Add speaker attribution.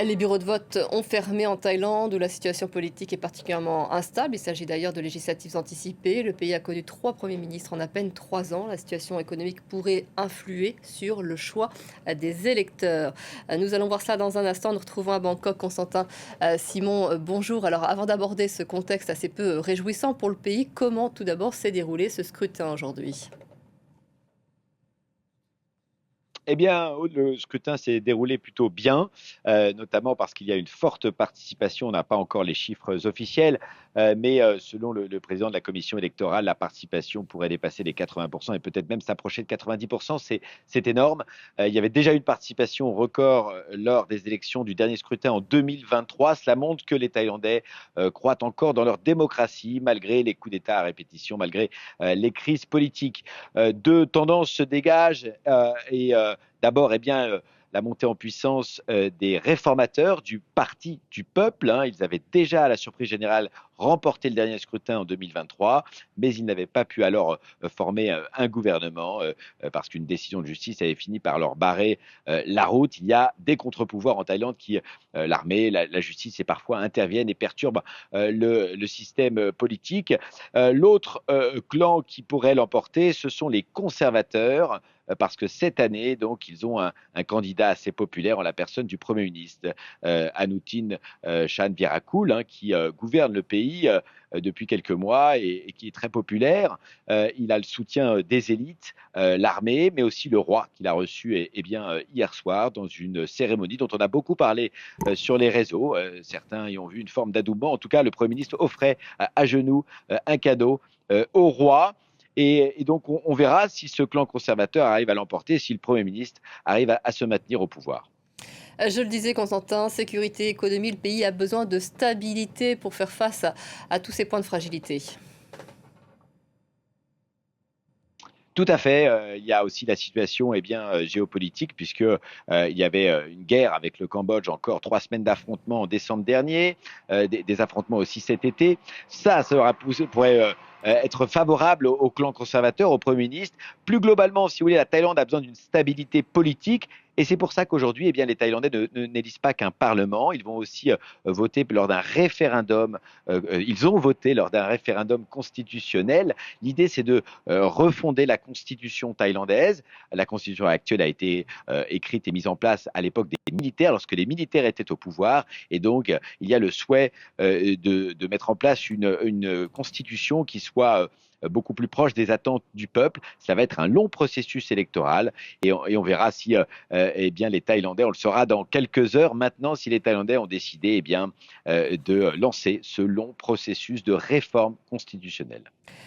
Speaker 1: Les bureaux de vote ont fermé en Thaïlande où la situation politique est particulièrement instable. Il s'agit d'ailleurs de législatives anticipées. Le pays a connu 3 premiers ministres en à peine 3 ans. La situation économique pourrait influer sur le choix des électeurs. Nous allons voir cela dans un instant. Nous retrouvons à Bangkok Constantin Simon. Bonjour. Alors avant d'aborder ce contexte assez peu réjouissant pour le pays, comment tout d'abord s'est déroulé ce scrutin aujourd'hui?
Speaker 2: Eh bien, le scrutin s'est déroulé plutôt bien, notamment parce qu'il y a une forte participation. On n'a pas encore les chiffres officiels, mais selon le président de la commission électorale, la participation pourrait dépasser les 80% et peut-être même s'approcher de 90%. C'est énorme. Il y avait déjà une participation record lors des élections du dernier scrutin en 2023. Cela montre que les Thaïlandais croient encore dans leur démocratie, malgré les coups d'État à répétition, malgré les crises politiques. Deux tendances se dégagent d'abord, eh bien, la montée en puissance des réformateurs du parti du peuple. Hein. Ils avaient déjà, à la surprise générale, remporté le dernier scrutin en 2023, mais ils n'avaient pas pu alors former un gouvernement parce qu'une décision de justice avait fini par leur barrer la route. Il y a des contre-pouvoirs en Thaïlande qui, l'armée, la justice, et parfois interviennent et perturbent le système politique. L'autre clan qui pourrait l'emporter, ce sont les conservateurs parce que cette année, donc, ils ont un candidat assez populaire en la personne du Premier ministre, Anutin Chan Virakul, hein, qui gouverne le pays depuis quelques mois et qui est très populaire. Il a le soutien des élites, l'armée, mais aussi le roi qu'il a reçu bien, hier soir dans une cérémonie dont on a beaucoup parlé sur les réseaux. Certains y ont vu une forme d'adoubement. En tout cas, le Premier ministre offrait à genoux un cadeau au roi. Et donc, on verra si ce clan conservateur arrive à l'emporter, si le Premier ministre arrive à se maintenir au pouvoir.
Speaker 1: Je le disais, Constantin, sécurité, économie, le pays a besoin de stabilité pour faire face à tous ces points de fragilité.
Speaker 2: Tout à fait. Il y a aussi la situation géopolitique, puisque il y avait une guerre avec le Cambodge, encore 3 semaines d'affrontements en décembre dernier, des affrontements aussi cet été. Pourrait être favorable au clan conservateur, au Premier ministre. Plus globalement, si vous voulez, la Thaïlande a besoin d'une stabilité politique. Et c'est pour ça qu'aujourd'hui, eh bien, les Thaïlandais n'élisent pas qu'un parlement. Ils vont aussi voter lors d'un référendum. Ils ont voté lors d'un référendum constitutionnel. L'idée, c'est de refonder la constitution thaïlandaise. La constitution actuelle a été écrite et mise en place à l'époque des militaires, lorsque les militaires étaient au pouvoir. Et donc, il y a le souhait de mettre en place une constitution qui soit beaucoup plus proche des attentes du peuple. Ça va être un long processus électoral et on verra si eh bien, les Thaïlandais, on le saura dans quelques heures maintenant, si les Thaïlandais ont décidé de lancer ce long processus de réforme constitutionnelle.